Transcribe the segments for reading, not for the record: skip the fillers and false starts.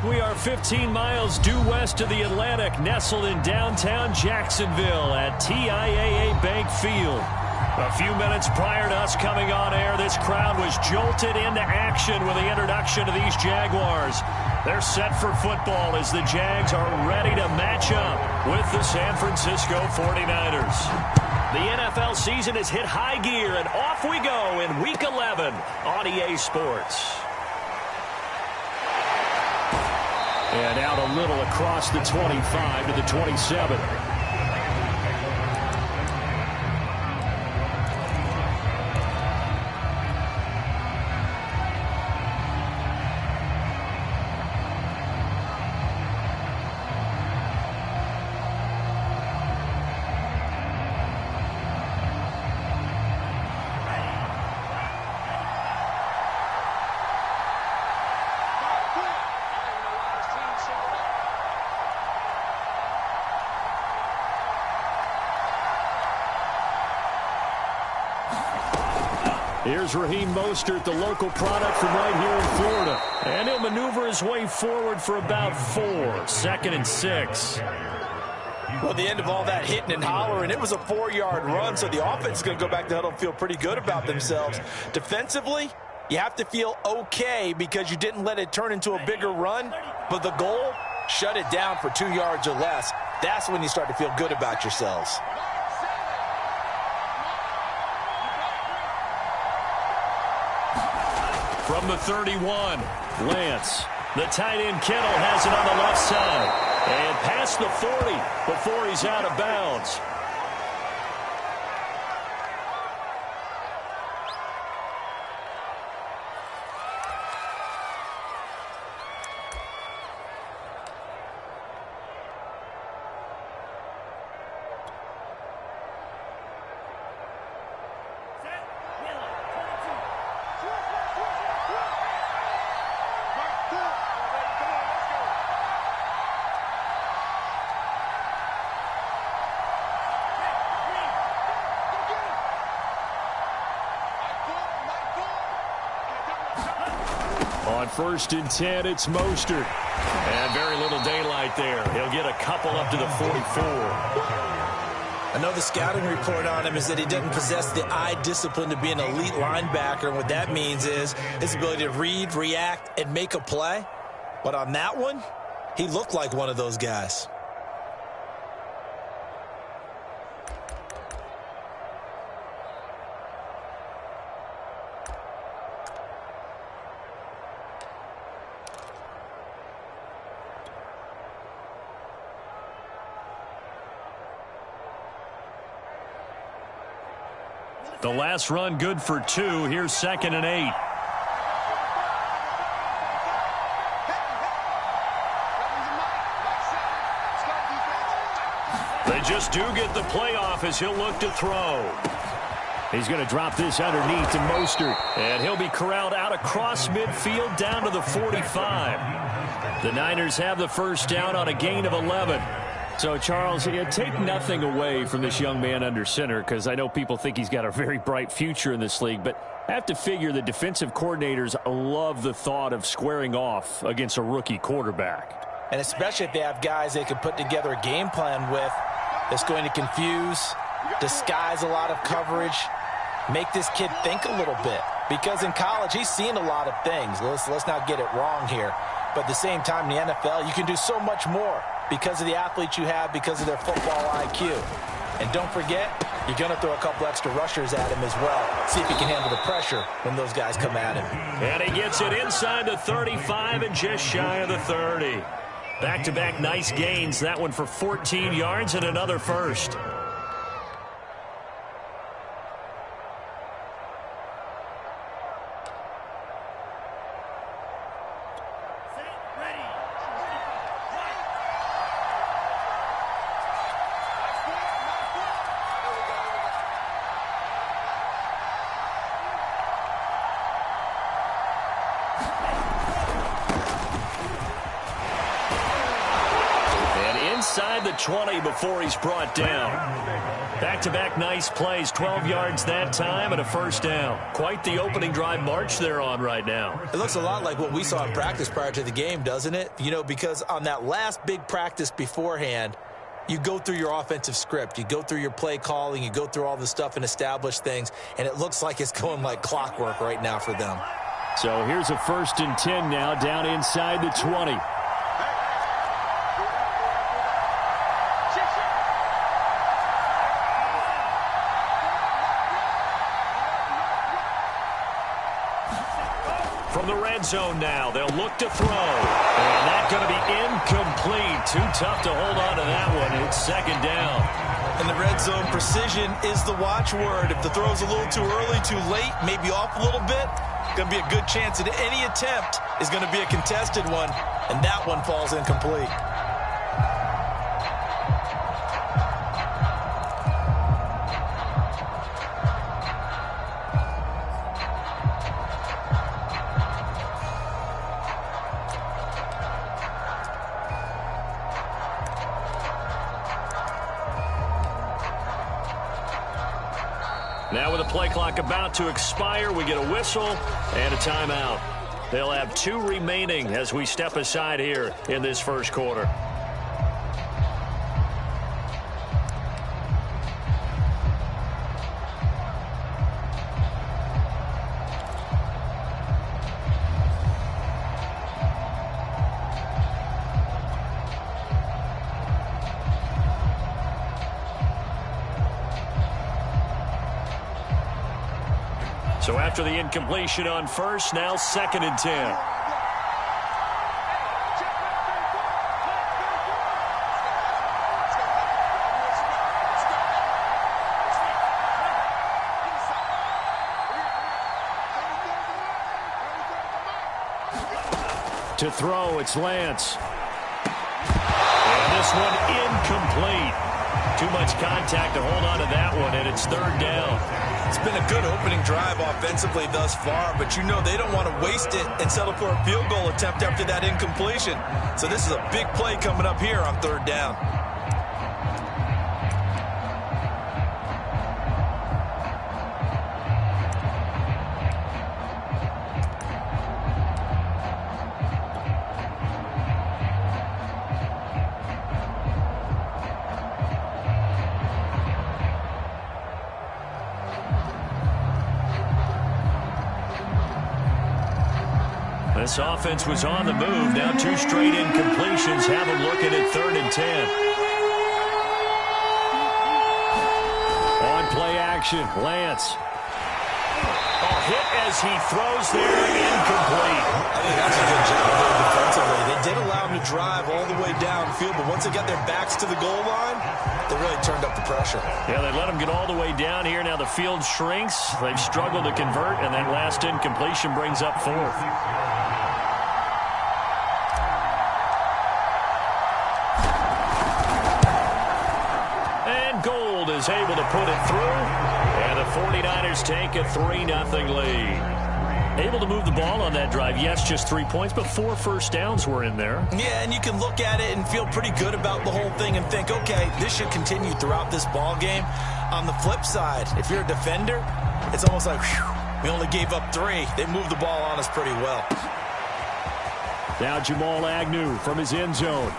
We are 15 miles due west of the Atlantic, nestled in downtown Jacksonville at TIAA Bank Field. A few minutes prior to us coming on air, this crowd was jolted into action with the introduction of these Jaguars. They're set for football as the Jags are ready to match up with the San Francisco 49ers. The NFL season has hit high gear, and off we go in Week 11 on EA Sports. And out a little across the 25 to the 27. Here's Raheem Mostert, the local product from right here in Florida. And he'll maneuver his way forward for about 4. 2nd and 6. Well, the end of all that hitting and hollering, it was a 4-yard run, so the offense is going to go back to the huddle and feel pretty good about themselves. Defensively, you have to feel okay because you didn't let it turn into a bigger run, but the goal, shut it down for 2 yards or less. That's when you start to feel good about yourselves. From the 31, Lance. The tight end Kittle has it on the left side. And past the 40 before he's out of bounds. On 1st and 10, it's Mostert. And very little daylight there. He'll get a couple up to the 44. I know the scouting report on him is that he doesn't possess the eye discipline to be an elite linebacker. And what that means is his ability to read, react, and make a play. But on that one, he looked like one of those guys. The last run good for 2. Here's 2nd and 8. They just do get the playoff as he'll look to throw. He's going to drop this underneath to Mostert. And he'll be corralled out across midfield down to the 45. The Niners have the first down on a gain of 11. So, Charles, take nothing away from this young man under center, because I know people think he's got a very bright future in this league, but I have to figure the defensive coordinators love the thought of squaring off against a rookie quarterback. And especially if they have guys they can put together a game plan with that's going to confuse, disguise a lot of coverage, make this kid think a little bit. Because in college, he's seen a lot of things. Let's not get it wrong here. But at the same time, in the NFL, you can do so much more because of the athletes you have, because of their football IQ. And don't forget, you're going to throw a couple extra rushers at him as well. See if he can handle the pressure when those guys come at him. And he gets it inside the 35 and just shy of the 30. Back-to-back nice gains. That one for 14 yards and another first. 20 before he's brought down. Back-to-back nice plays, 12 yards that time and a first down. Quite the opening drive march they're on right now. It looks a lot like what we saw in practice prior to the game, doesn't it? You know, because on that last big practice beforehand, you go through your offensive script. You go through your play calling. You go through all the stuff and establish things. And it looks like it's going like clockwork right now for them. So here's a 1st and 10 now down inside the 20. From the red zone now, they'll look to throw. And that's going to be incomplete. Too tough to hold on to that one. It's 2nd down. In the red zone, precision is the watchword. If the throw's a little too early, too late, maybe off a little bit, going to be a good chance that any attempt is going to be a contested one, and that one falls incomplete. Now with the play clock about to expire, we get a whistle and a timeout. They'll have 2 remaining as we step aside here in this first quarter. So after the incompletion on first, now 2nd and 10. To throw, it's Lance. And this one incomplete. Too much contact to hold on to that one, and it's 3rd down. It's been a good opening drive offensively thus far, but you know they don't want to waste it and settle for a field goal attempt after that incompletion. So this is a big play coming up here on 3rd down. This offense was on the move. Now 2 straight incompletions have them looking at 3rd and 10. On play action, Lance. Hit as he throws there, incomplete. I think that's a good job there defensively. They did allow him to drive all the way downfield, but once they got their backs to the goal line, they really turned up the pressure. Yeah, they let him get all the way down here. Now the field shrinks. They've struggled to convert, and that last incompletion brings up 4th. Gold is able to put it through, and the 49ers take a 3-0 lead. Able to move the ball on that drive. Yes, just 3 points, but 4 first downs were in there. Yeah, and you can look at it and feel pretty good about the whole thing and think, okay, this should continue throughout this ball game. On the flip side, if you're a defender, it's almost like, whew, we only gave up 3. They moved the ball on us pretty well. Now Jamal Agnew from his end zone.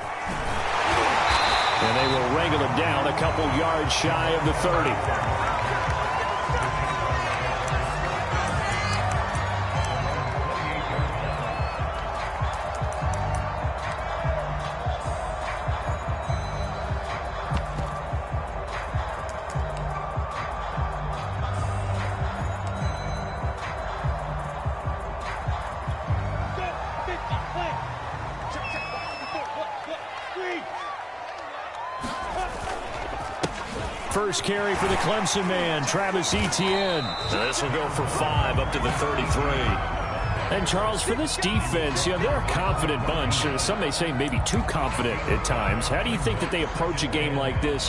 And they will wrangle him down a couple yards shy of the 30. First carry for the Clemson man, Travis Etienne. This will go for 5 up to the 33. And, Charles, for this defense, you know, they're a confident bunch. Some may say maybe too confident at times. How do you think that they approach a game like this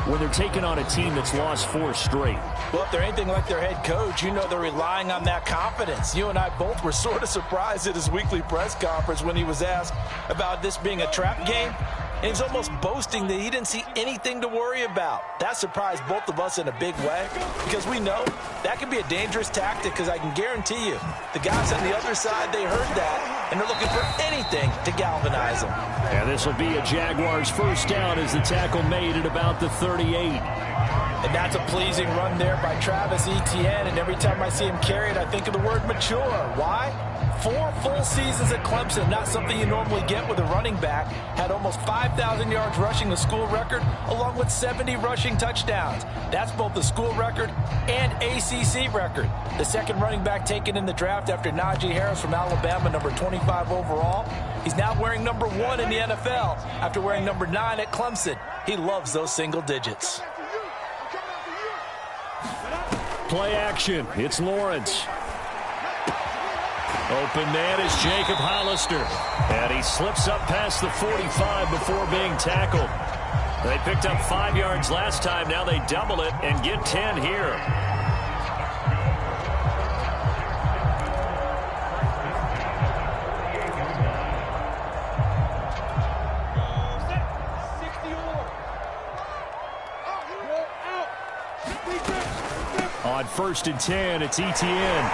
when they're taking on a team that's lost 4 straight? Well, if they're anything like their head coach, you know they're relying on that confidence. You and I both were sort of surprised at his weekly press conference when he was asked about this being a trap game. And he's almost boasting that he didn't see anything to worry about. That surprised both of us in a big way because we know that can be a dangerous tactic because I can guarantee you the guys on the other side, they heard that, and they're looking for anything to galvanize them. And this will be a Jaguars first down as the tackle made at about the 38. And that's a pleasing run there by Travis Etienne, and every time I see him carry it, I think of the word mature. Why? 4 full seasons at Clemson, not something you normally get with a running back. Had almost 5,000 yards rushing, the school record, along with 70 rushing touchdowns. That's both the school record and ACC record. The second running back taken in the draft after Najee Harris from Alabama, number 25 overall. He's now wearing number 1 in the NFL after wearing number 9 at Clemson. He loves those single digits. Play action. It's Lawrence. Open man is Jacob Hollister. And he slips up past the 45 before being tackled. They picked up 5 yards last time. Now they double it and get 10 here. On 1st and 10, it's Etienne.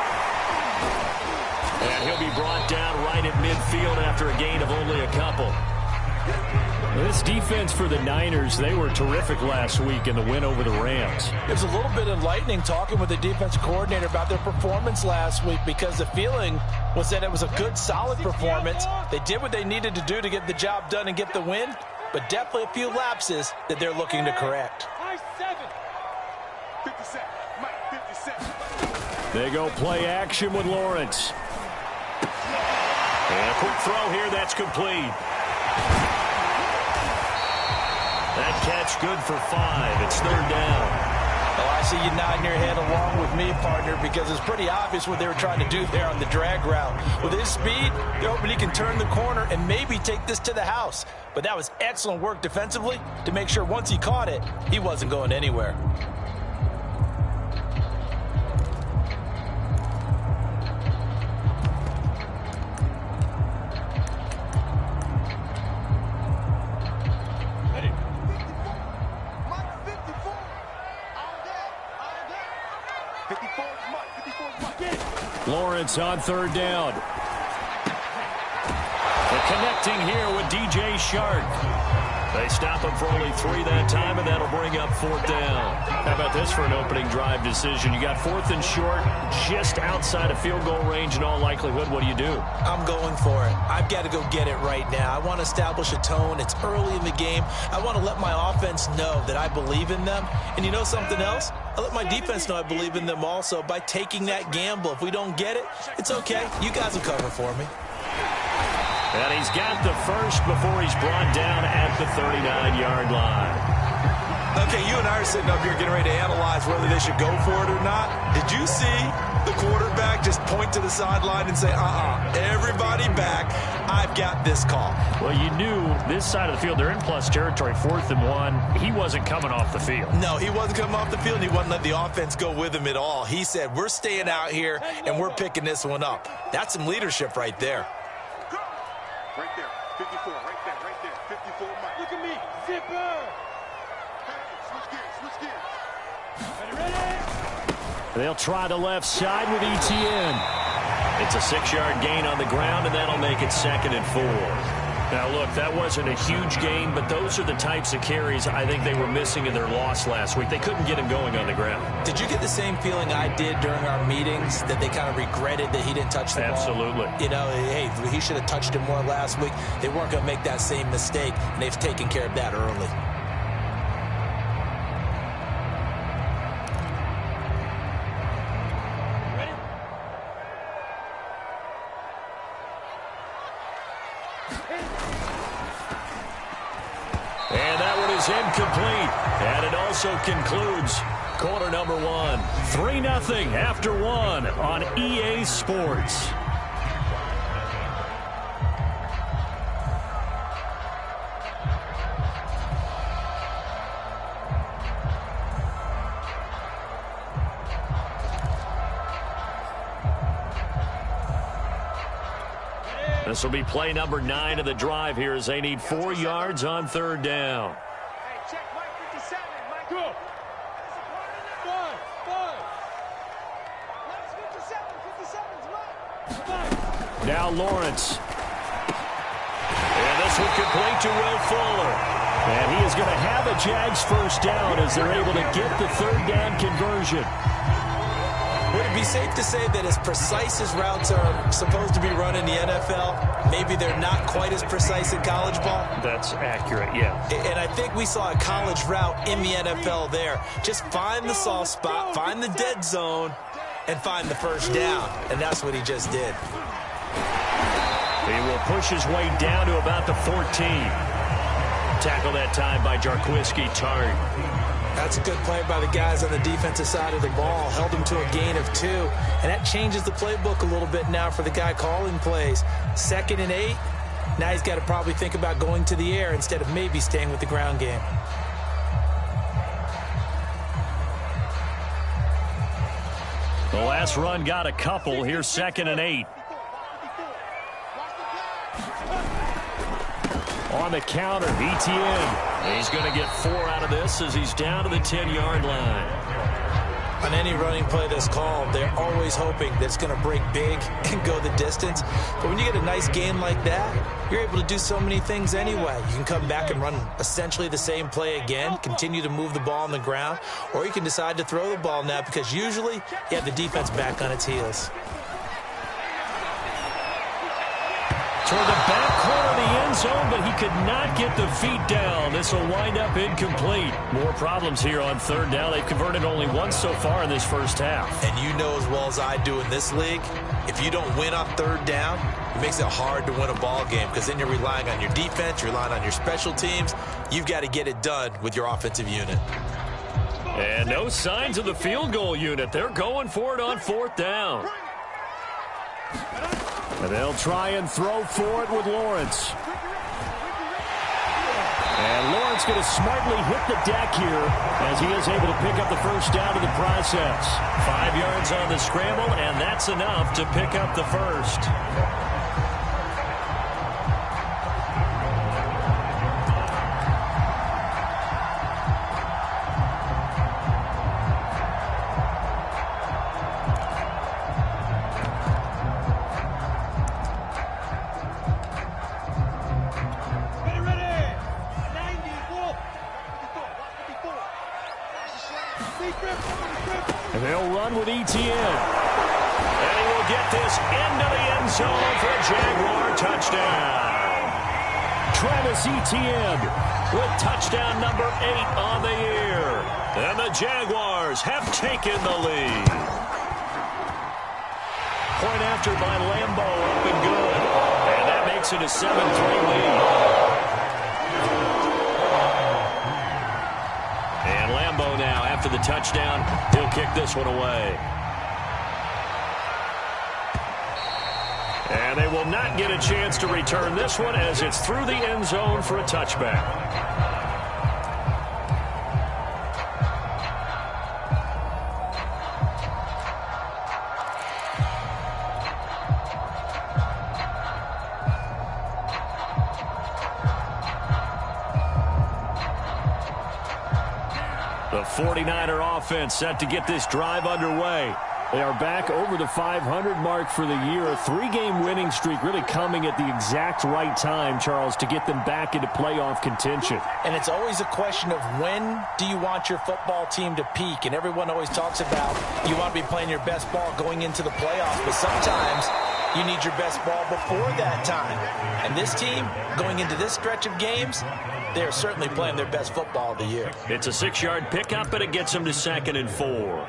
And he'll be brought down right at midfield after a gain of only a couple. This defense for the Niners, they were terrific last week in the win over the Rams. It was a little bit enlightening talking with the defensive coordinator about their performance last week because the feeling was that it was a good, solid performance. They did what they needed to do to get the job done and get the win, but definitely a few lapses that they're looking to correct. They go play action with Lawrence. And a quick throw here, that's complete. That catch good for 5. It's 3rd down. Well, I see you nodding your head along with me, partner, because it's pretty obvious what they were trying to do there on the drag route. With his speed, they're hoping he can turn the corner and maybe take this to the house. But that was excellent work defensively to make sure once he caught it, he wasn't going anywhere. Lawrence on 3rd down. The connecting here with DJ Shark. They stop him for only 3 that time, and that'll bring up 4th down. How about this for an opening drive decision? You got 4th and short, just outside of field goal range in all likelihood. What do you do? I'm going for it. I've got to go get it right now. I want to establish a tone. It's early in the game. I want to let my offense know that I believe in them. And you know something else? I let my defense know I believe in them also by taking that gamble. If we don't get it, it's okay. You guys will cover for me. And he's got the first before he's brought down at the 39-yard line. Okay, you and I are sitting up here getting ready to analyze whether they should go for it or not. Did you see the quarterback just point to the sideline and say, everybody back, I've got this call? Well, you knew this side of the field, they're in plus territory, 4th and 1. He wasn't coming off the field. No, he wasn't coming off the field. He wasn't letting the offense go with him at all. He said, we're staying out here, and we're picking this one up. That's some leadership right there. Right there, 54, right there, 54. Look at me, zipper. Switch gears. Ready? They'll try the left side with Etienne. It's a 6-yard gain on the ground, and that'll make it 2nd and 4. Now, look, that wasn't a huge gain, but those are the types of carries I think they were missing in their loss last week. They couldn't get him going on the ground. Did you get the same feeling I did during our meetings, that they kind of regretted that he didn't touch the ball? Absolutely. You know, hey, he should have touched it more last week. They weren't going to make that same mistake, and they've taken care of that early. And that one is incomplete. And it also concludes quarter number 1. 3-0 after 1 on EA Sports. The This will be play number 9 of the drive here as they need 4 yards on third down. Hey, check Mike 57. Mike, go. Five. 57's Now Lawrence. And this one complete to Will Fuller. And he is going to have a Jags first down as they're able to get the third down conversion. Would it be safe to say that as precise as routes are supposed to be run in the NFL, maybe they're not quite as precise in college ball? That's accurate, yeah. And I think we saw a college route in the NFL there. Just find the soft spot, find the dead zone, and find the first down. And that's what he just did. He will push his way down to about the 14. Tackle that time by Jarquiski Tartt. That's a good play by the guys on the defensive side of the ball. Held him to a gain of 2. And that changes the playbook a little bit now for the guy calling plays. 2nd and 8. Now he's got to probably think about going to the air instead of maybe staying with the ground game. The last run got a couple. Here's 2nd and 8. On the counter, Etienne. He's going to get 4 out of this as he's down to the 10-yard line. On any running play that's called, they're always hoping that it's going to break big and go the distance. But when you get a nice gain like that, you're able to do so many things anyway. You can come back and run essentially the same play again, continue to move the ball on the ground, or you can decide to throw the ball now because usually you have the defense back on its heels. Toward the back corner of the end zone, but he could not get the feet down. This will wind up incomplete. More problems here on third down. They've converted only once so far in this first half. And you know as well as I do in this league, if you don't win on third down, it makes it hard to win a ball game because then you're relying on your defense, you're relying on your special teams. You've got to get it done with your offensive unit. And no signs of the field goal unit. They're going for it on 4th down. And they'll try and throw for it with Lawrence. And Lawrence going to smartly hit the deck here as he is able to pick up the first down in the process. 5 yards on the scramble, and that's enough to pick up the first. And they'll run with Etienne. And he will get this into the end zone for a Jaguar touchdown. Travis Etienne with touchdown number 8 on the year. And the Jaguars have taken the lead. Point after by Lambo, up and good. And that makes it a 7-3 lead. And Lambo now, after the touchdown, he'll kick this one away. And they will not get a chance to return this one as it's through the end zone for a touchback. The 49er offense set to get this drive underway. They are back over the 500 mark for the year. A 3-game winning streak really coming at the exact right time, Charles, to get them back into playoff contention. And it's always a question of when do you want your football team to peak? And everyone always talks about you want to be playing your best ball going into the playoffs, but sometimes you need your best ball before that time. And this team, going into this stretch of games, they're certainly playing their best football of the year. It's a 6-yard pickup, and it gets them to 2nd and 4.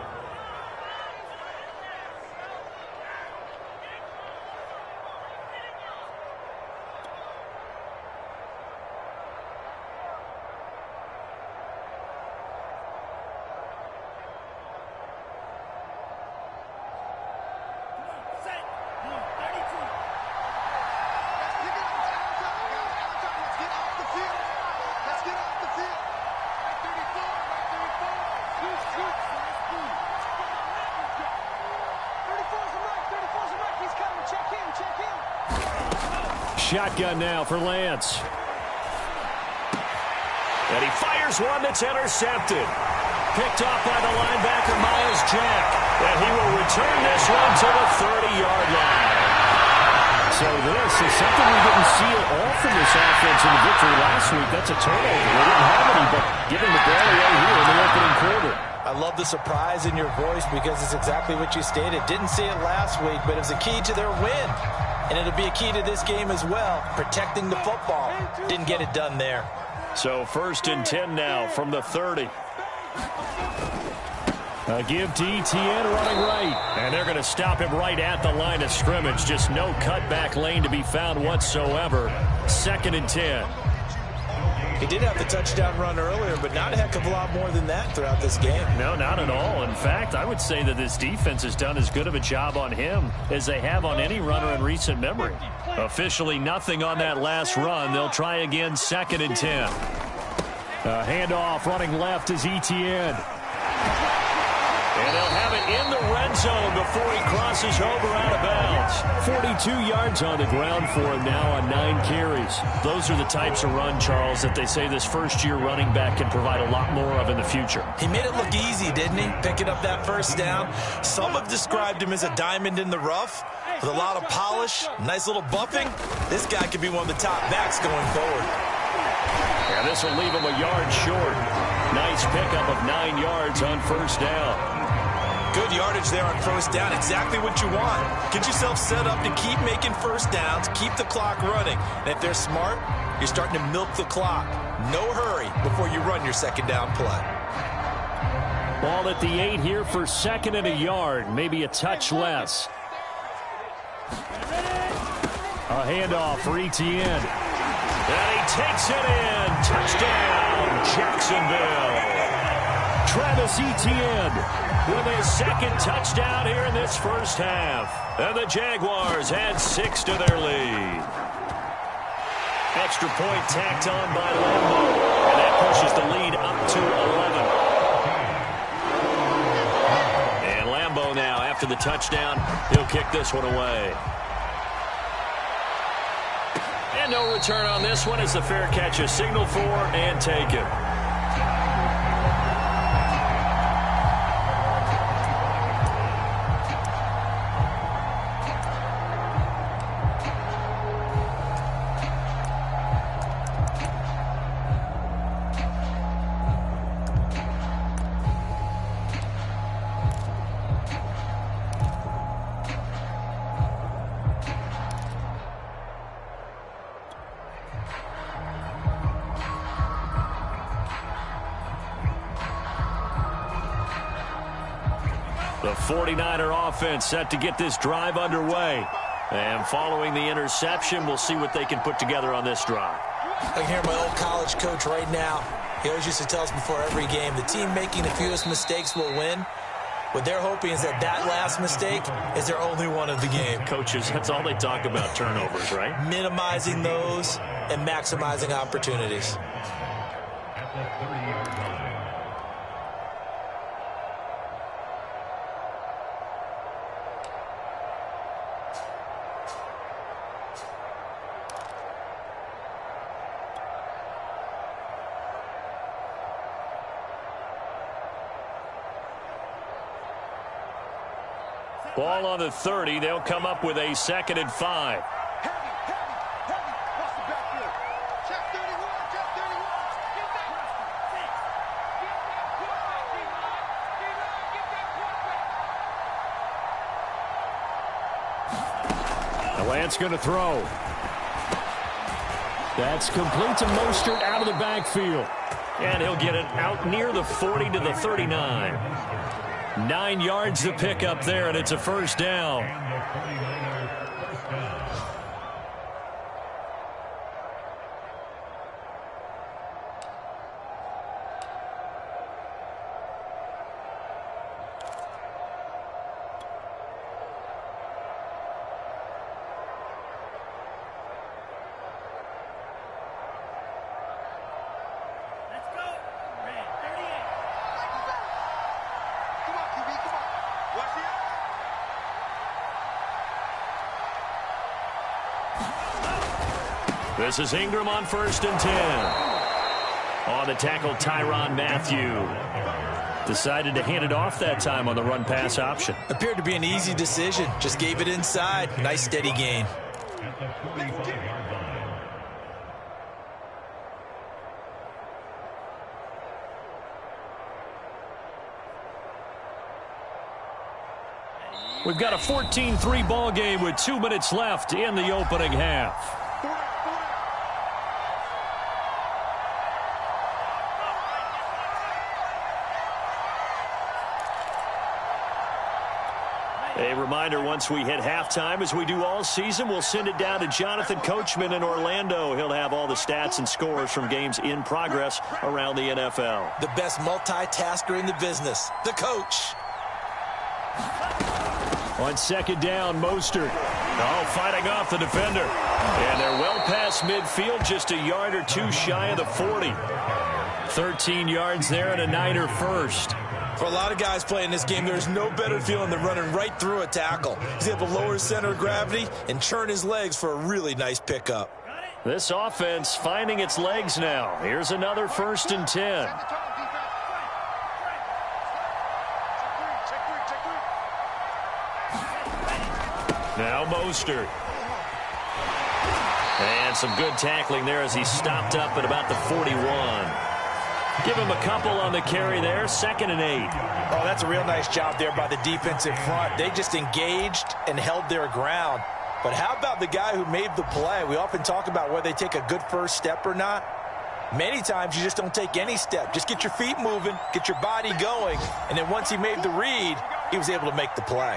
shotgun now for Lance. And he fires one that's intercepted. Picked off by the linebacker, Myles Jack. And he will return this one to the 30-yard line. So this is something we didn't see at all from this offense in the victory last week. That's a turnover. They didn't have any, but giving the ball away here in the opening quarter. I love the surprise in your voice because it's exactly what you stated. Didn't see it last week, but it was a key to their win. And it'll be a key to this game as well, protecting the football. Didn't get it done there. So 1st and 10 now from the 30. A give to Etienne running right. And they're going to stop him right at the line of scrimmage. Just no cutback lane to be found whatsoever. 2nd and 10. He did have the touchdown run earlier, but not a heck of a lot more than that throughout this game. No, not at all. In fact, I would say that this defense has done as good of a job on him as they have on any runner in recent memory. Officially nothing on that last run. They'll try again 2nd and 10. A handoff running left is Etienne. And they'll have it in the red zone before he crosses over out of bounds. 42 yards on the ground for him now on 9 carries. Those are the types of run, Charles, that they say this first-year running back can provide a lot more of in the future. He made it look easy, didn't he? Picking up that first down. Some have described him as a diamond in the rough with a lot of polish, nice little buffing. This guy could be one of the top backs going forward. Yeah, this will leave him a yard short. Nice pickup of 9 yards on first down. Good yardage there on first down. Exactly what you want. Get yourself set up to keep making first downs, keep the clock running. And if they're smart, you're starting to milk the clock. No hurry before you run your second down play. Ball at the 8 here for 2nd and a yard. Maybe a touch less. A handoff for Etienne. And he takes it in. Touchdown, Jacksonville. Travis Etienne with his 2nd touchdown here in this first half. And the Jaguars add 6 to their lead. Extra point tacked on by Lambo. And that pushes the lead up to 11. And Lambo now, after the touchdown, he'll kick this one away. And no return on this one as the fair catch is signaled for and taken. The 49er offense set to get this drive underway. And following the interception, we'll see what they can put together on this drive. I can hear my old college coach right now. He always used to tell us before every game, the team making the fewest mistakes will win. What they're hoping is that that last mistake is their only one of the game. Coaches, that's all they talk about, turnovers, right? Minimizing those and maximizing opportunities. Ball on the 30. They'll come up with a 2nd and 5. Lance going to throw. That's complete to Mostert out of the backfield. And he'll get it out near the 40 to the 39. 9 yards to pick up there, and it's a first down. This is Ingram on 1st and 10. On the tackle, Tyrann Mathieu. Decided to hand it off that time on the run-pass option. Appeared to be an easy decision. Just gave it inside. Nice steady gain. We've got a 14-3 ball game with 2 minutes left in the opening half. A reminder, once we hit halftime, as we do all season, we'll send it down to Jonathan Coachman in Orlando. He'll have all the stats and scores from games in progress around the NFL. The best multitasker in the business, the coach. On 2nd down, Mostert. Fighting off the defender. And they're well past midfield, just a yard or two shy of the 40. 13 yards there and a Niner first. For a lot of guys playing this game, there's no better feeling than running right through a tackle. He's able to lower his center of gravity and churn his legs for a really nice pickup. This offense finding its legs now. Here's another 1st and 10. Now Mostert. And some good tackling there as he stopped up at about the 41. Give him a couple on the carry there. 2nd and 8. Oh, that's a real nice job there by the defense in front. They just engaged and held their ground. But how about the guy who made the play? We often talk about whether they take a good first step or not. Many times you just don't take any step. Just get your feet moving, get your body going, and then once he made the read, he was able to make the play.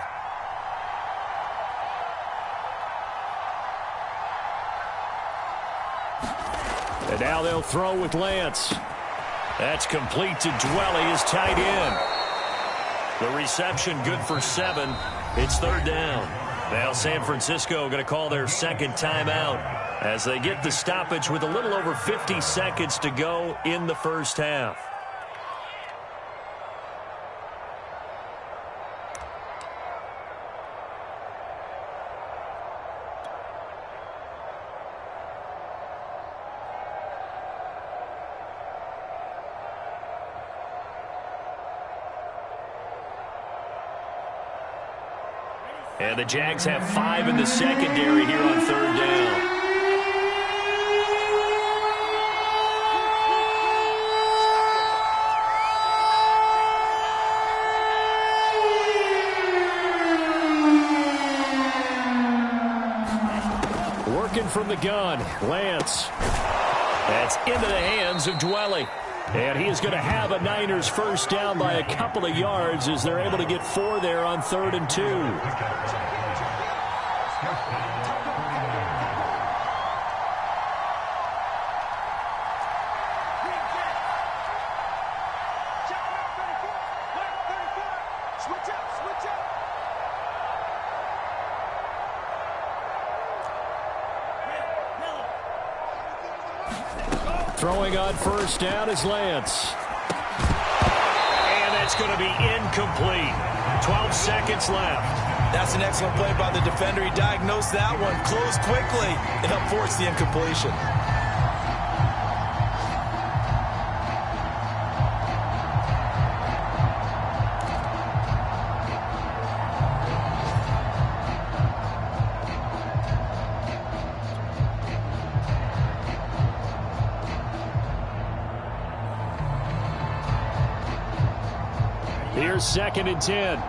And now they'll throw with Lance. That's complete to Dwelley, his tight end. The reception good for 7. It's 3rd down. Now San Francisco going to call their 2nd timeout as they get the stoppage with a little over 50 seconds to go in the first half. And the Jags have 5 in the secondary here on 3rd down. Working from the gun, Lance. That's into the hands of Dwelley. And he is going to have a Niners first down by a couple of yards as they're able to get 4 there on 3rd and 2. Throwing on first down is Lance. And that's going to be incomplete. 12 seconds left. That's an excellent play by the defender. He diagnosed that one, closed quickly, and helped force the incompletion. Here's 2nd and 10.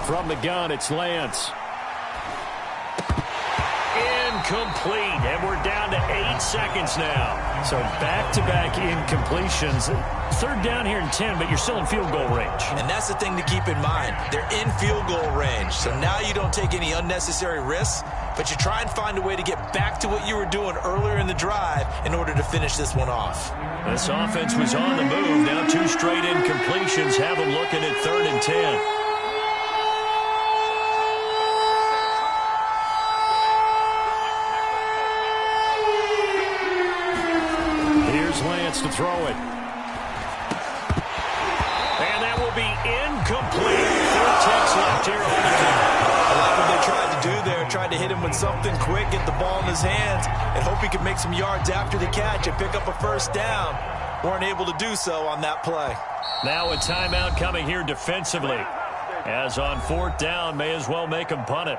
From the gun, it's Lance. Incomplete, and we're down to 8 seconds now. So back-to-back incompletions. 3rd down here and 10, but you're still in field goal range. And that's the thing to keep in mind. They're in field goal range. So now you don't take any unnecessary risks, but you try and find a way to get back to what you were doing earlier in the drive in order to finish this one off. This offense was on the move. Now 2 straight incompletions have them looking at 3rd and 10. throw it. And that will be incomplete. 4 ticks left here on the clock. I like what they tried to do there. Tried to hit him with something quick, get the ball in his hands, and hope he could make some yards after the catch and pick up a first down. Weren't able to do so on that play. Now a timeout coming here defensively. As on 4th down, may as well make him punt it.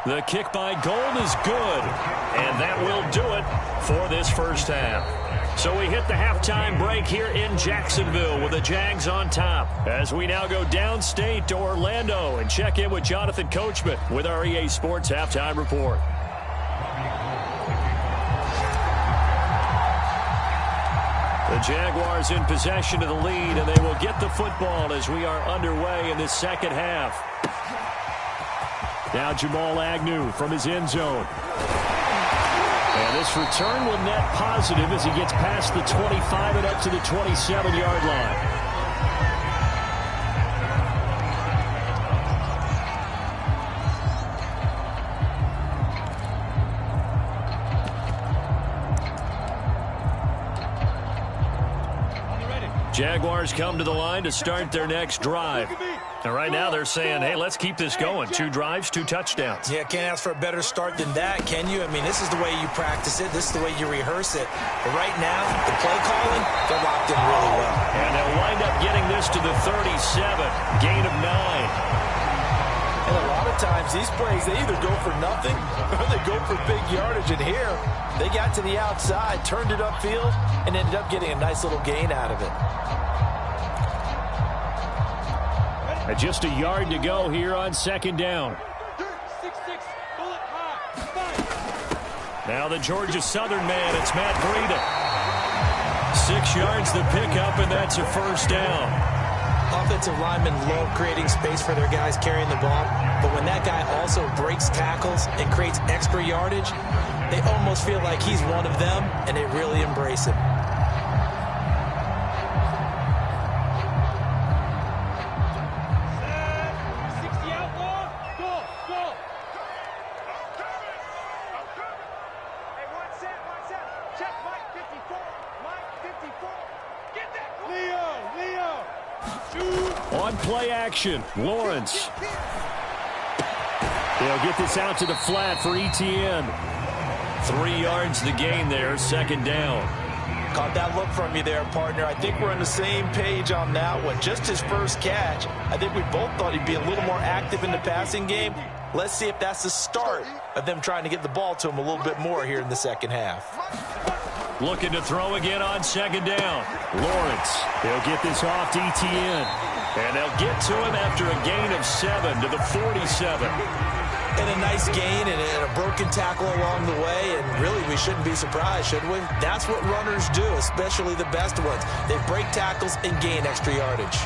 The kick by Gold is good, and that will do it for this first half. So we hit the halftime break here in Jacksonville with the Jags on top. As we now go downstate to Orlando and check in with Jonathan Coachman with our EA Sports Halftime Report. The Jaguars in possession of the lead, and they will get the football as we are underway in this second half. Now Jamal Agnew from his end zone. And this return will net positive as he gets past the 25 and up to the 27-yard line. Jaguars come to the line to start their next drive. And right now they're saying, hey, let's keep this going. 2 drives, 2 touchdowns. Yeah, can't ask for a better start than that, can you? I mean, this is the way you practice it. This is the way you rehearse it. But right now, the play calling, they're locked in really well. And they'll wind up getting this to the 37. Gain of 9. And a lot of times, these plays, they either go for nothing or they go for big yardage. And here, they got to the outside, turned it upfield, and ended up getting a nice little gain out of it. Just a yard to go here on 2nd down. Now the Georgia Southern man, it's Matt Breida. 6 yards to pick up, and that's a first down. Offensive linemen love creating space for their guys carrying the ball, but when that guy also breaks tackles and creates extra yardage, they almost feel like he's one of them, and they really embrace it. On play action, Lawrence. They'll get this out to the flat for Etienne. 3 yards the gain there, 2nd down. Caught that look from you there, partner. I think we're on the same page on that one. Just his first catch. I think we both thought he'd be a little more active in the passing game. Let's see if that's the start of them trying to get the ball to him a little bit more here in the second half. Looking to throw again on 2nd down. Lawrence, they'll get this off to Etienne. And they'll get to him after a gain of 7 to the 47. And a nice gain and a broken tackle along the way. And really, we shouldn't be surprised, should we? That's what runners do, especially the best ones. They break tackles and gain extra yardage.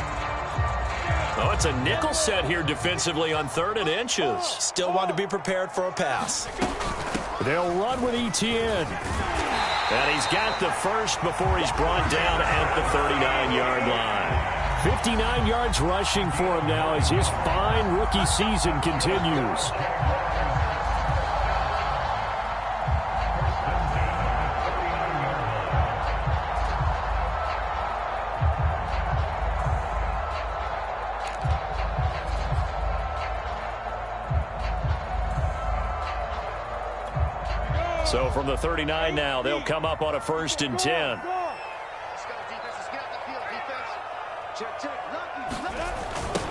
Oh, it's a nickel set here defensively on 3rd and inches. Still want to be prepared for a pass. They'll run with Etienne. And he's got the first before he's brought down at the 39-yard line. 59 yards rushing for him now as his fine rookie season continues. So from the 39 now, they'll come up on a 1st and 10.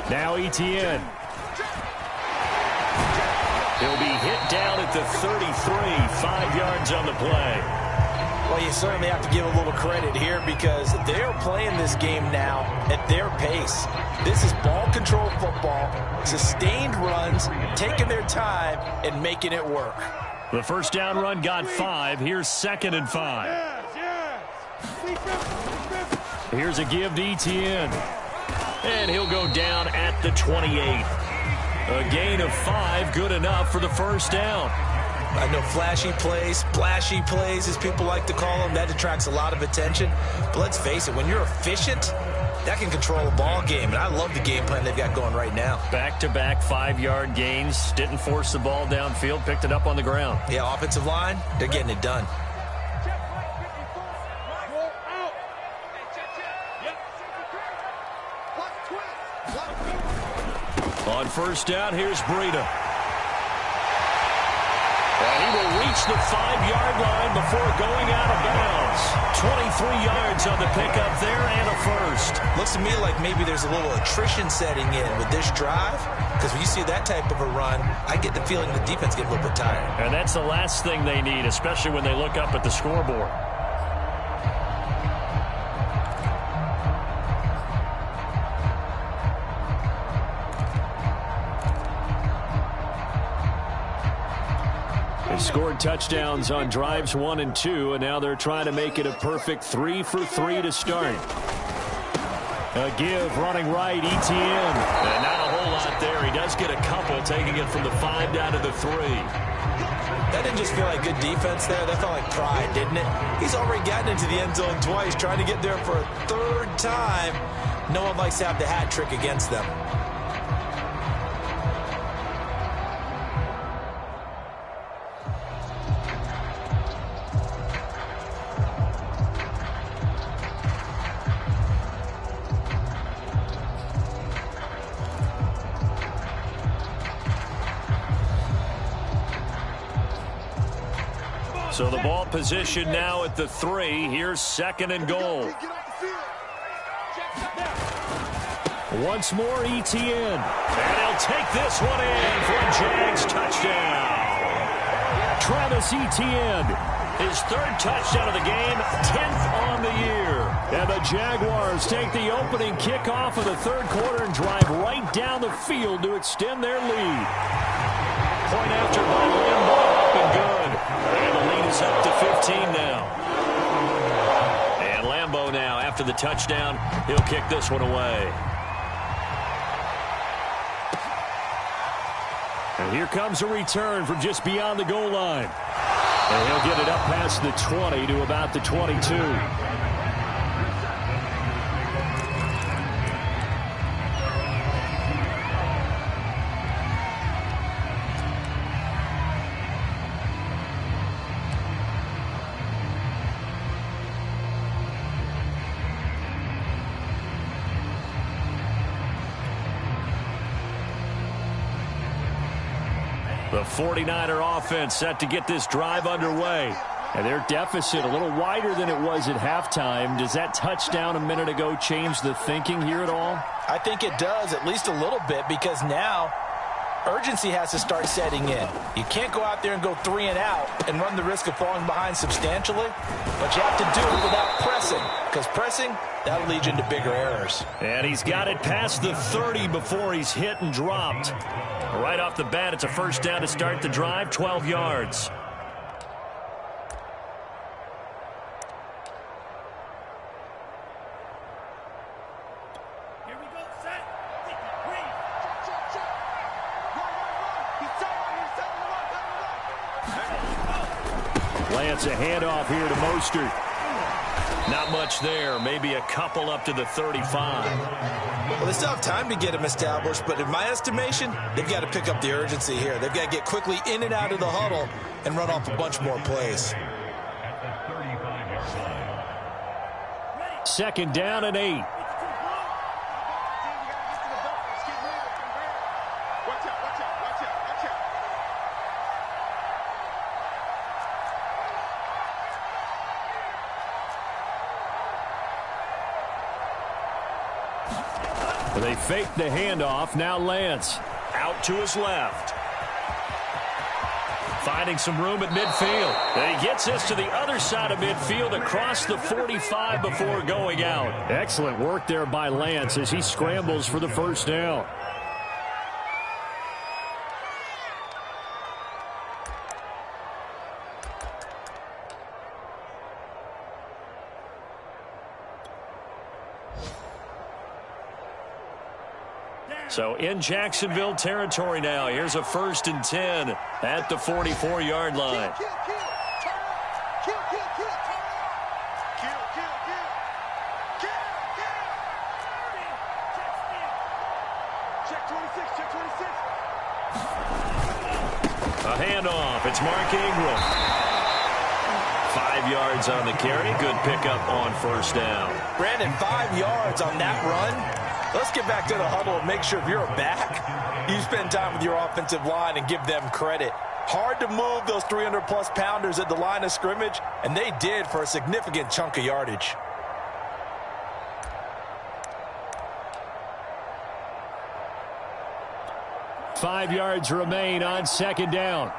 Now Etienne. He'll be hit down at the 33, 5 yards on the play. Well, you certainly have to give a little credit here because they're playing this game now at their pace. This is ball control football, sustained runs, taking their time and making it work. The first down run got 5. Here's 2nd and 5. Here's a give to Etienne. And he'll go down at the 28. A gain of 5, good enough for the first down. I know flashy plays, splashy plays, as people like to call them, that attracts a lot of attention. But let's face it, when you're efficient, that can control a ball game. And I love the game plan they've got going right now. Back-to-back 5-yard gains. Didn't force the ball downfield. Picked it up on the ground. Yeah, offensive line, they're getting it done. On first down, here's Breida. And he will reach the 5-yard line before going out of bounds. 23 yards on the pickup there and a first. Looks to me like maybe there's a little attrition setting in with this drive, because when you see that type of a run, I get the feeling the defense gets a little bit tired. And that's the last thing they need, especially when they look up at the scoreboard. They scored touchdowns on drives 1 and 2, and now they're trying to make it a perfect 3 for 3 to start. A give running right, Etienne. And not a whole lot there. He does get a couple, taking it from the 5 down to the 3. That didn't just feel like good defense there. That felt like pride, didn't it? He's already gotten into the end zone twice, trying to get there for a 3rd time. No one likes to have the hat trick against them. So the ball position now at the 3. Here's 2nd and goal. Once more, Etienne. And he'll take this one in for a Jags touchdown. Travis Etienne, his 3rd touchdown of the game, 10th on the year. And the Jaguars take the opening kickoff of the 3rd quarter and drive right down the field to extend their lead. Point after by Lambeau, up and good. And the lead is up to 15 now. And Lambeau now, after the touchdown, he'll kick this one away. And here comes a return from just beyond the goal line. And he'll get it up past the 20 to about the 22. The 49er offense set to get this drive underway. And their deficit a little wider than it was at halftime. Does that touchdown a minute ago change the thinking here at all? I think it does, at least a little bit, because now urgency has to start setting in. You can't go out there and go 3 and out and run the risk of falling behind substantially, but you have to do it without pressing, because pressing, that'll lead you into bigger errors. And he's got it past the 30 before he's hit and dropped. Right off the bat, it's a first down to start the drive, 12 yards. Here we go, set. Green. Lance, a handoff here to Mostert. Not much there. Maybe a couple up to the 35. Well, they still have time to get him established, but in my estimation, they've got to pick up the urgency here. They've got to get quickly in and out of the huddle and run off a bunch more plays. 2nd down and 8. They fake the handoff. Now Lance out to his left. Finding some room at midfield. And he gets this to the other side of midfield across the 45 before going out. Excellent work there by Lance as he scrambles for the first down. So in Jacksonville territory now. Here's a 1st and 10 at the 44-yard line. A handoff. It's Mark Ingram. 5 yards on the carry. Good pickup on 1st down. Brandon, 5 yards on that run. Let's get back to the huddle and make sure if you're a back, you spend time with your offensive line and give them credit. Hard to move those 300-plus pounders at the line of scrimmage, and they did for a significant chunk of yardage. Five yards remain on 2nd down.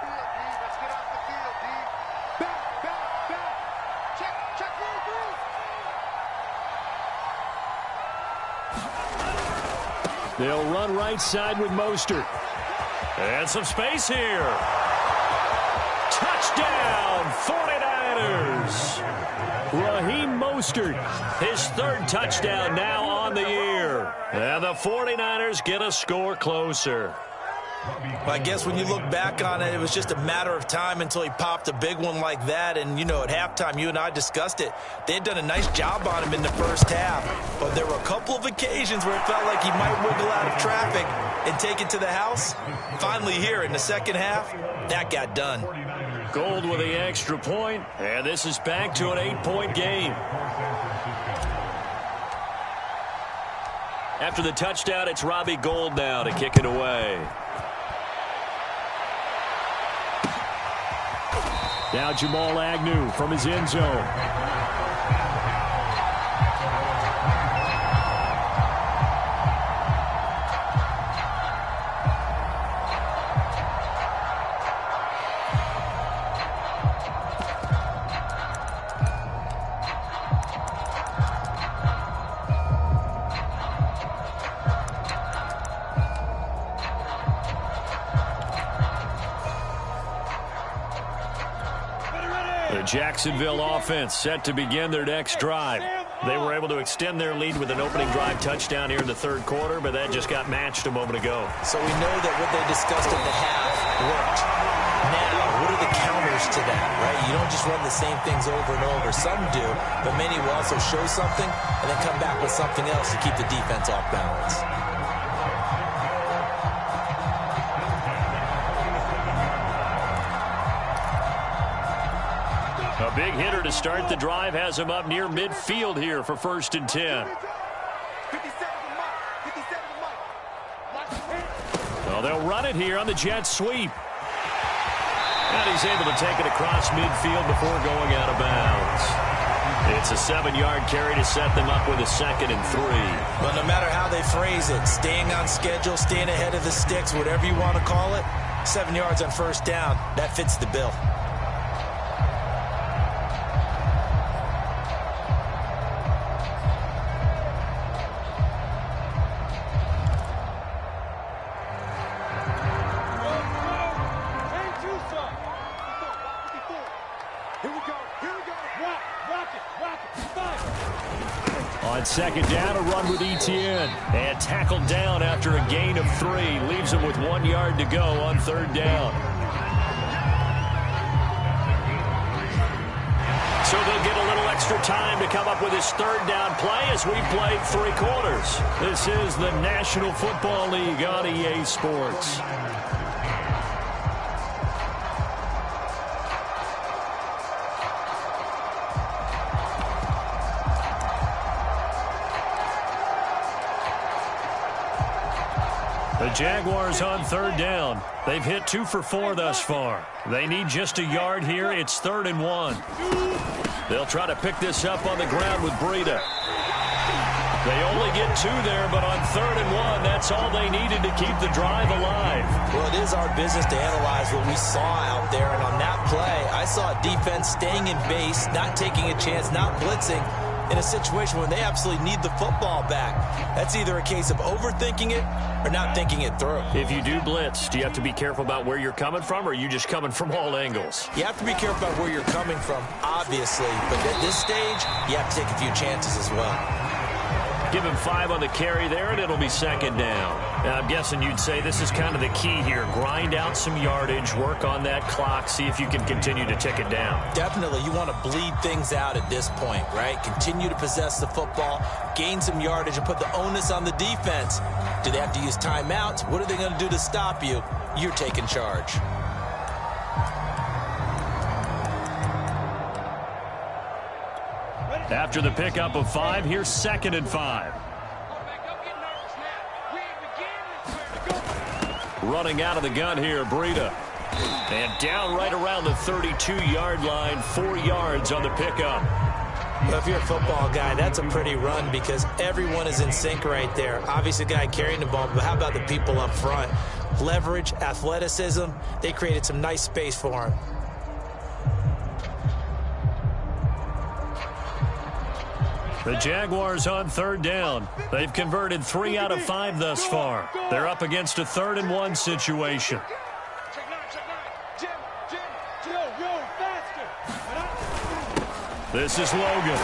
They'll run right side with Mostert. And some space here. Touchdown, 49ers. Raheem Mostert, his 3rd touchdown now on the year. And the 49ers get a score closer. Well, I guess when you look back on it, it was just a matter of time until he popped a big one like that. And, you know, at halftime, you and I discussed it. They had done a nice job on him in the first half. But there were a couple of occasions where it felt like he might wiggle out of traffic and take it to the house. Finally here in the second half, that got done. Gold with the extra point, and this is back to an 8-point game. After the touchdown, it's Robbie Gould now to kick it away. Now Jamal Agnew from his end zone. Jacksonville offense set to begin their next drive. They were able to extend their lead with an opening drive touchdown here in the 3rd quarter, but that just got matched a moment ago. So we know that what they discussed at the half worked. Now, what are the counters to that, right? You don't just run the same things over and over. Some do, but many will also show something and then come back with something else to keep the defense off balance. A big hitter to start the drive has him up near midfield here for 1st and 10. Well, they'll run it here on the jet sweep. And he's able to take it across midfield before going out of bounds. It's a 7-yard carry to set them up with a 2nd and 3. Well, no matter how they phrase it, staying on schedule, staying ahead of the sticks, whatever you want to call it, 7 yards on 1st down, that fits the bill. On 2nd down, a run with Etienne. And tackled down after a gain of 3. Leaves him with 1 yard to go on 3rd down. So they'll get a little extra time to come up with his 3rd down play as we played 3 quarters. This is the National Football League on EA Sports. The Jaguars on 3rd down. They've hit 2 for 4 thus far. They need just a yard here. It's 3rd and 1. They'll try to pick this up on the ground with Breida. They only get 2 there, but on 3rd and 1, that's all they needed to keep the drive alive. Well, it is our business to analyze what we saw out there, and on that play, I saw a defense staying in base, not taking a chance, not blitzing, in a situation where they absolutely need the football back. That's either a case of overthinking it or not thinking it through. If you do blitz, do you have to be careful about where you're coming from, or are you just coming from all angles? You have to be careful about where you're coming from, obviously, but at this stage, you have to take a few chances as well. Give him 5 on the carry there, and it'll be second down. Now, I'm guessing you'd say this is kind of the key here. Grind out some yardage, work on that clock, see if you can continue to tick it down. Definitely. You want to bleed things out at this point, right? Continue to possess the football, gain some yardage, and put the onus on the defense. Do they have to use timeouts? What are they going to do to stop you? You're taking charge. After the pickup of 5, here's 2nd and 5. Running out of the gun here, Breida. And down right around the 32-yard line, 4 yards on the pickup. Well, if you're a football guy, that's a pretty run because everyone is in sync right there. Obviously, the guy carrying the ball, but how about the people up front? Leverage, athleticism, they created some nice space for him. The Jaguars on 3rd down. They've converted 3 out of 5 thus far. They're up against a 3rd and 1 situation. This is Logan.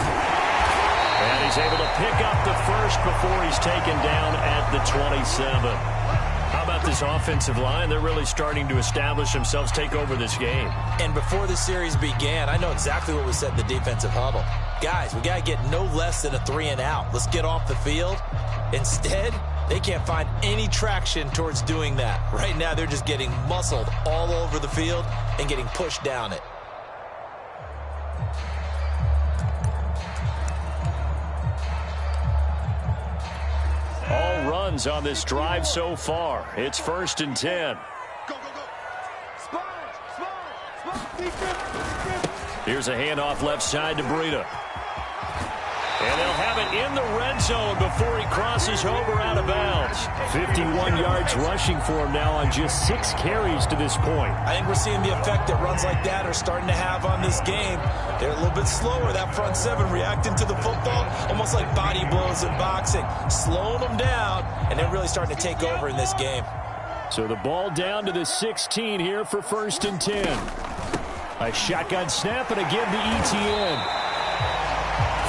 And he's able to pick up the first before he's taken down at the 27. How about this offensive line? They're really starting to establish themselves, take over this game. And before the series began, I know exactly what was said in the defensive huddle. Guys, we got to get no less than a 3 and out. Let's get off the field. Instead, they can't find any traction towards doing that. Right now, they're just getting muscled all over the field and getting pushed down it. All runs on this drive so far. It's 1st and 10. Go, go, go. Defense. Here's a handoff left side to Breida. And they'll have it in the red zone before he crosses over out of bounds. 51 yards rushing for him now on just 6 carries to this point. I think we're seeing the effect that runs like that are starting to have on this game. They're a little bit slower, that front 7, reacting to the football, almost like body blows in boxing, slowing them down, and they're really starting to take over in this game. So the ball down to the 16 here for 1st and 10. A shotgun snap and a give to Etienne.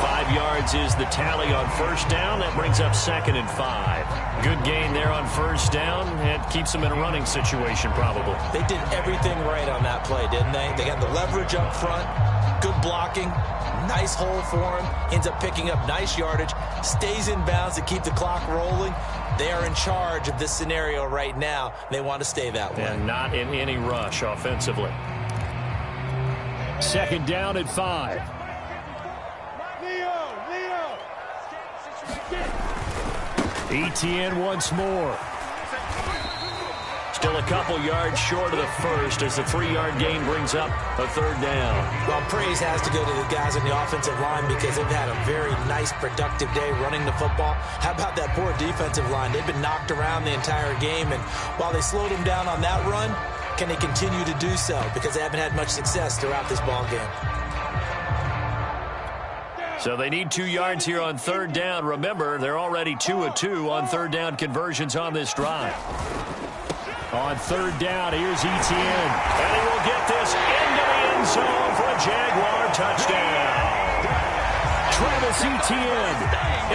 5 yards is the tally on 1st down. That brings up 2nd and 5. Good gain there on 1st down. It keeps them in a running situation probably. They did everything right on that play, didn't they? They got the leverage up front, good blocking, nice hole for him, ends up picking up nice yardage, stays in bounds to keep the clock rolling. They are in charge of this scenario right now. They want to stay that way. And not in any rush offensively. 2nd down at 5. Etienne once more. Still a couple yards short of the first as the 3-yard gain brings up a 3rd down. Well, praise has to go to the guys on the offensive line because they've had a very nice, productive day running the football. How about that poor defensive line? They've been knocked around the entire game, and while they slowed them down on that run, can they continue to do so? Because they haven't had much success throughout this ball game. So they need 2 yards here on 3rd down. Remember, they're already 2 of 2 on 3rd down conversions on this drive. On 3rd down, here's Etienne. And he will get this into the end zone for a Jaguar touchdown. Travis Etienne,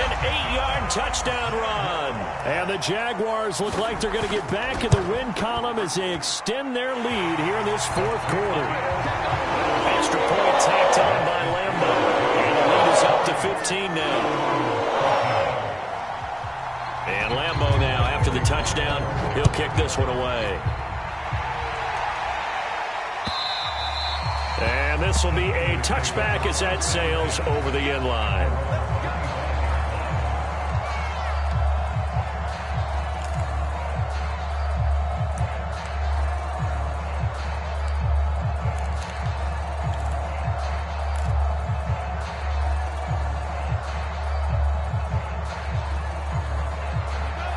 an 8-yard touchdown run. And the Jaguars look like they're going to get back in the win column as they extend their lead here in this 4th quarter. Extra point tacked on by Lambo. Up to 15 now. And Lambo now, after the touchdown, he'll kick this one away. And this will be a touchback as that sails over the end line.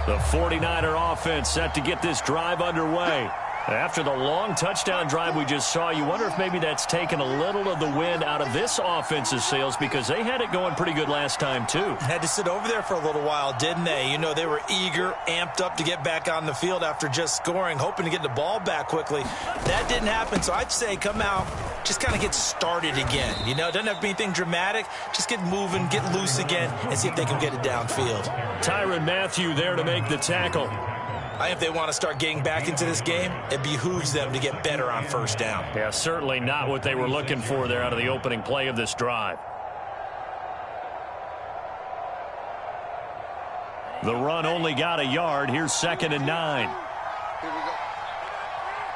The 49er offense set to get this drive underway. After the long touchdown drive we just saw, you wonder if maybe that's taken a little of the wind out of this offense's sails because they had it going pretty good last time, too. Had to sit over there for a little while, didn't they? You know, they were eager, amped up to get back on the field after just scoring, hoping to get the ball back quickly. That didn't happen, so I'd say come out, just kind of get started again. You know, it doesn't have to be anything dramatic. Just get moving, get loose again, and see if they can get it downfield. Tyrann Mathieu there to make the tackle. If they want to start getting back into this game, it behooves them to get better on first down. Yeah, certainly not what they were looking for there out of the opening play of this drive. The run only got a yard. Here's 2nd and 9. Here we go.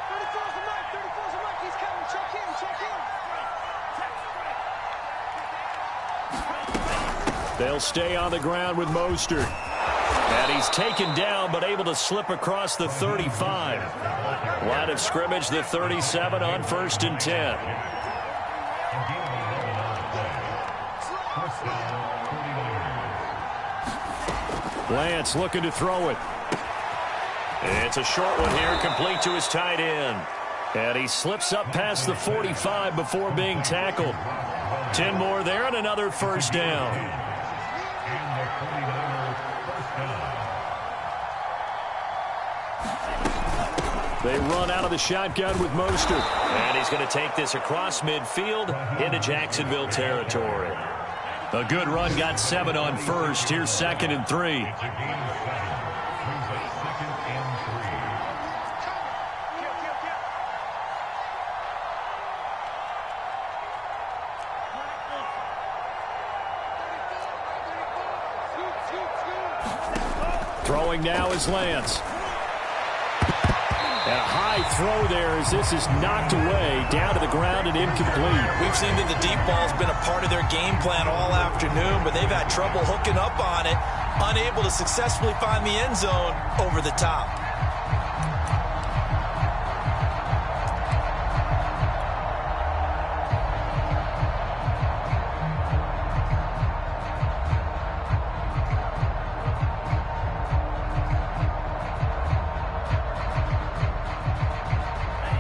34's the mark. 34's the mark. He's coming. Check in. They'll stay on the ground with Mostert. And he's taken down, but able to slip across the 35. Line of scrimmage, the 37 on 1st and 10. Lance looking to throw it. It's a short one here, complete to his tight end. And he slips up past the 45 before being tackled. 10 more there and another first down. They run out of the shotgun with Mostert. And he's going to take this across midfield into Jacksonville territory. A good run, got 7 on 1st. Here's 2nd and 3. Throwing now is Lance. And a high throw there as this is knocked away, down to the ground and incomplete. We've seen that the deep ball's been a part of their game plan all afternoon, but they've had trouble hooking up on it, unable to successfully find the end zone over the top.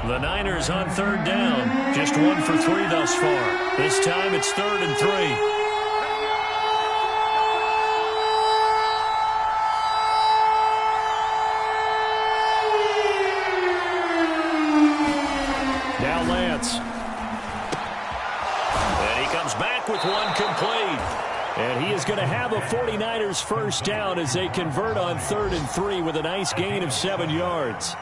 The Niners on 3rd down. Just 1 for 3 thus far. This time it's 3rd and 3. Now Lance. And he comes back with one complete. And he is going to have a 49ers first down as they convert on 3rd and 3 with a nice gain of 7 yards.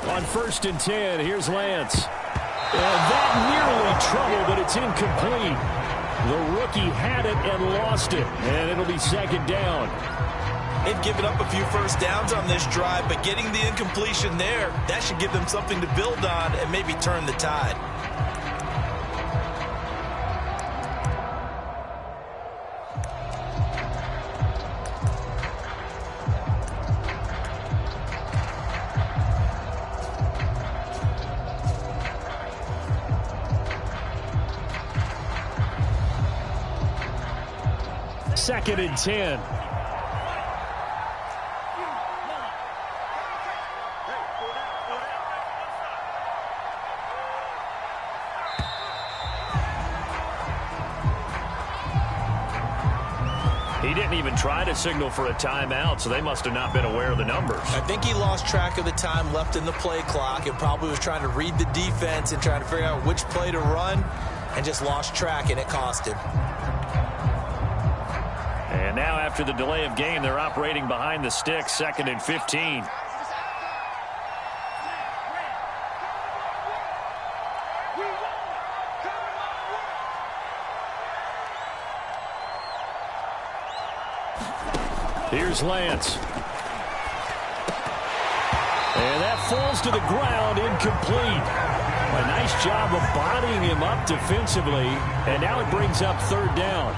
On 1st and 10, here's Lance. And that nearly trouble, but it's incomplete. The rookie had it and lost it, and it'll be 2nd down. They've given up a few first downs on this drive, but getting the incompletion there, that should give them something to build on and maybe turn the tide. Second and 10. He didn't even try to signal for a timeout, so they must have not been aware of the numbers. I think he lost track of the time left in the play clock and probably was trying to read the defense and trying to figure out which play to run and just lost track, and it cost him. And now after the delay of game, they're operating behind the sticks, 2nd and 15. Here's Lance. And that falls to the ground, incomplete. A nice job of bodying him up defensively, and now it brings up 3rd down.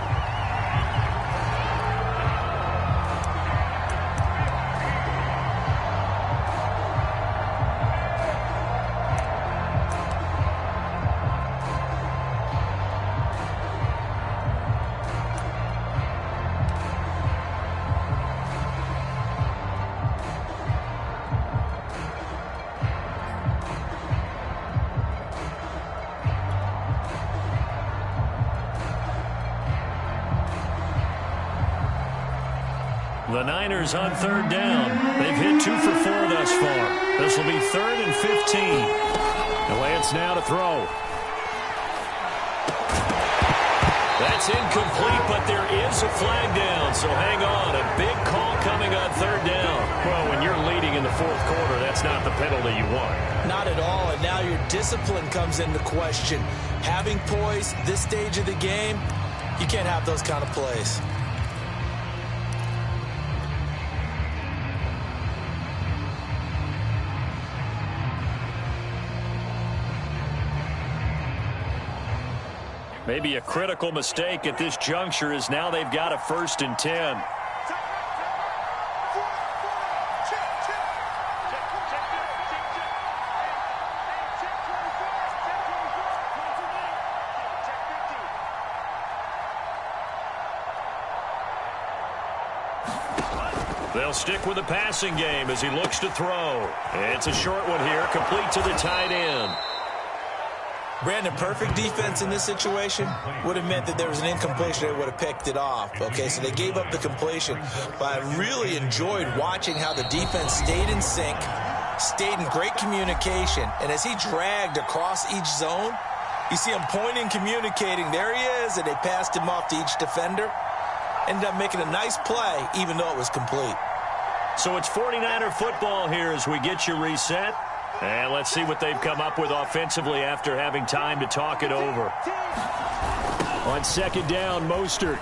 The Niners on third down. They've hit 2 for 4 thus far. This will be 3rd and 15. Lance now to throw. That's incomplete, but there is a flag down, so hang on. A big call coming on third down. Well, when you're leading in the fourth quarter, that's not the penalty you want. Not at all, and now your discipline comes into question. Having poise this stage of the game, you can't have those kind of plays. Maybe a critical mistake at this juncture is now they've got a 1st and 10. They'll stick with the passing game as he looks to throw. It's a short one here, complete to the tight end. Brandon, perfect defense in this situation would have meant that there was an incompletion. They would have picked it off. Okay, so they gave up the completion. But I really enjoyed watching how the defense stayed in sync, stayed in great communication. And as he dragged across each zone, you see him pointing, communicating. There he is, and they passed him off to each defender. Ended up making a nice play, even though it was complete. So it's 49er football here as we get you reset. And let's see what they've come up with offensively after having time to talk it over. On 2nd down, Mostert.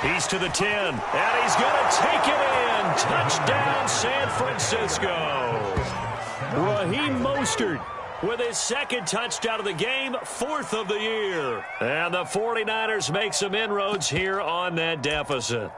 He's to the 10, and he's going to take it in. Touchdown, San Francisco. Raheem Mostert with his 2nd touchdown of the game, 4th of the year. And the 49ers make some inroads here on that deficit.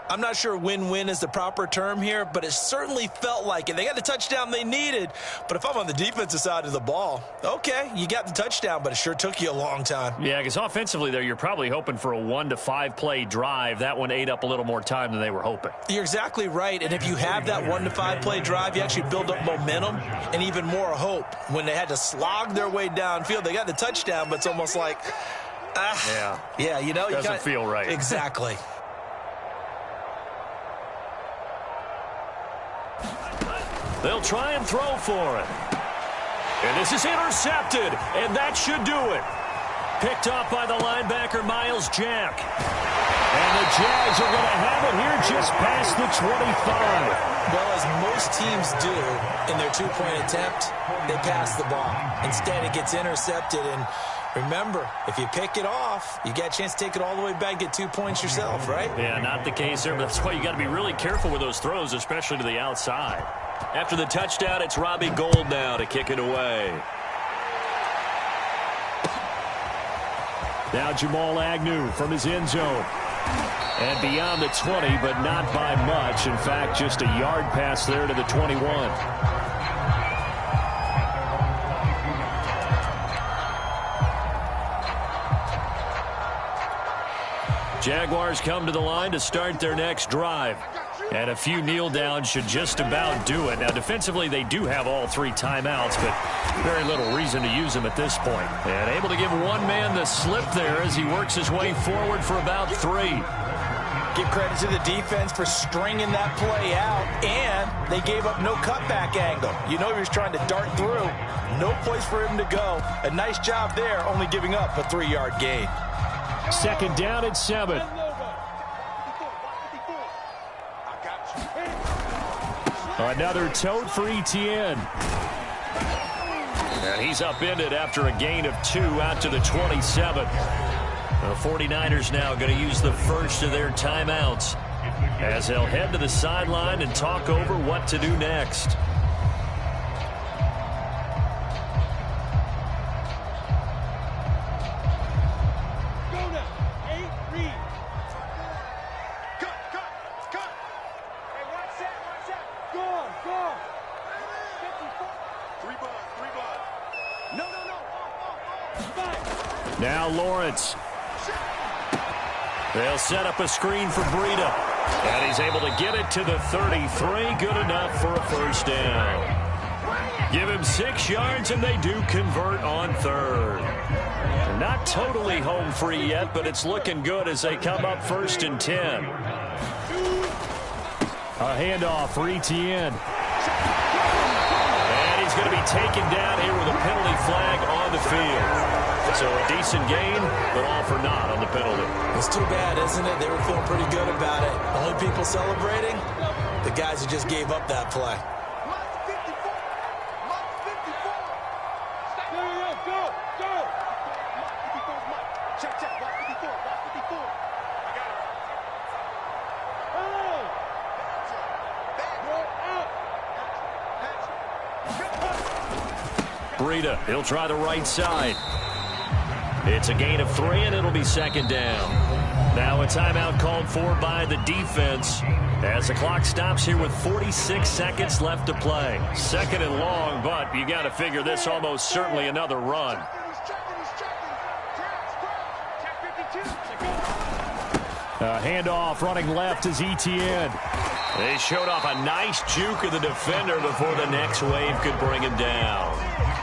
I'm not sure win-win is the proper term here, but it certainly felt like it. They got the touchdown they needed, but if I'm on the defensive side of the ball, okay, you got the touchdown, but it sure took you a long time. Yeah, because offensively there, you're probably hoping for a 1 to 5 play drive. That one ate up a little more time than they were hoping. You're exactly right, and if you have that 1 to 5 play drive, you actually build up momentum and even more hope. When they had to slog their way downfield, they got the touchdown, but it's almost like, yeah, you know, doesn't feel right. Exactly. They'll try and throw for it. And this is intercepted, and that should do it. Picked off by the linebacker, Myles Jack. And the Jags are going to have it here just past the 25. Well, as most teams do in their 2-point attempt, they pass the ball. Instead, it gets intercepted, and remember, if you pick it off, you got a chance to take it all the way back, get 2 points yourself, right? Yeah, not the case there, but that's why you got to be really careful with those throws, especially to the outside. After the touchdown, it's Robbie Gould now to kick it away. Now Jamal Agnew from his end zone. And beyond the 20, but not by much. In fact, just a yard pass there to the 21. Jaguars come to the line to start their next drive. And a few kneel downs should just about do it. Now, defensively, they do have all 3 timeouts, but very little reason to use them at this point. And able to give one man the slip there as he works his way forward for about 3. Give credit to the defense for stringing that play out, and they gave up no cutback angle. You know he was trying to dart through. No place for him to go. A nice job there, only giving up a 3-yard gain. 2nd down and 7. Another tote for Etienne. And he's upended after a gain of 2 out to the 27. The 49ers now going to use the first of their timeouts as they'll head to the sideline and talk over what to do next. Now Lawrence. They'll set up a screen for Breida. And he's able to get it to the 33. Good enough for a first down. Give him 6 yards, and they do convert on third. They're not totally home free yet, but it's looking good as they come up 1st and 10. A handoff for Etienne. And he's going to be taken down here with a penalty flag on the field. So a decent gain, but all for naught on the penalty. It's too bad, isn't it? They were feeling pretty good about it. Only people celebrating? The guys who just gave up that play. Breida, he'll try the right side. It's a gain of 3, and it'll be 2nd down. Now a timeout called for by the defense as the clock stops here with 46 seconds left to play. 2nd and long, but you got to figure this almost certainly another run. A handoff running left is Etienne. They showed off a nice juke of the defender before the next wave could bring him down.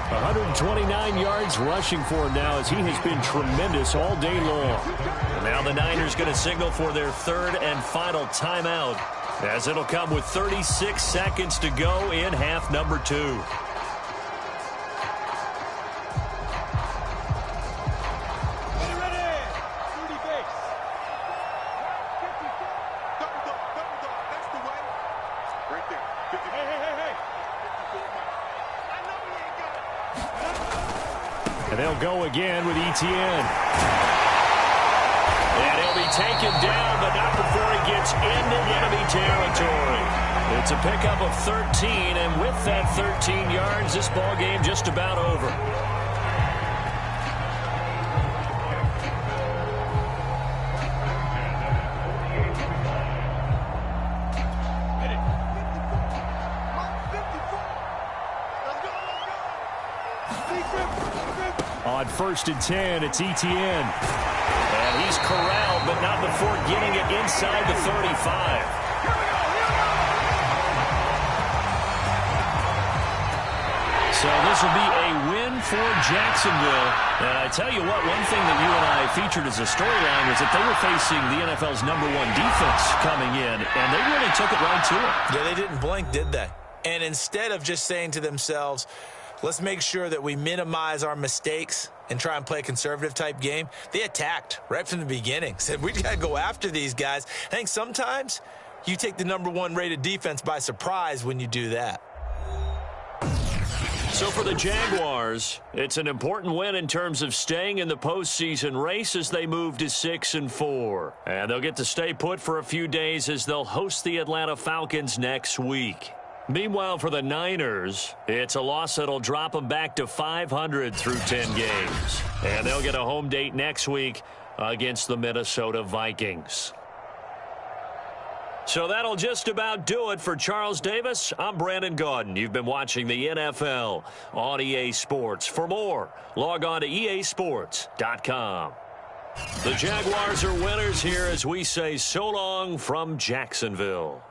129 yards rushing for him now as he has been tremendous all day long. And now the Niners going to signal for their 3rd and final timeout as it'll come with 36 seconds to go in half number 2. And they'll go again with Etienne. And he'll be taken down, but not before he gets into enemy territory. It's a pickup of 13, and with that 13 yards, this ball game just about over. On 1st and 10, it's Etienne. And he's corralled, but not before getting it inside the 35. So this will be a win for Jacksonville. And I tell you what, one thing that you and I featured as a storyline was that they were facing the NFL's #1 defense coming in, and they really took it right to it. Yeah, they didn't blink, did they? And instead of just saying to themselves, let's make sure that we minimize our mistakes and try and play a conservative-type game, they attacked right from the beginning. Said, we got to go after these guys. I think sometimes you take the #1 rated defense by surprise when you do that. So for the Jaguars, it's an important win in terms of staying in the postseason race as they move to 6-4. And they'll get to stay put for a few days as they'll host the Atlanta Falcons next week. Meanwhile, for the Niners, it's a loss that'll drop them back to 500 through 10 games. And they'll get a home date next week against the Minnesota Vikings. So that'll just about do it for Charles Davis. I'm Brandon Gaudin. You've been watching the NFL on EA Sports. For more, log on to easports.com. The Jaguars are winners here as we say so long from Jacksonville.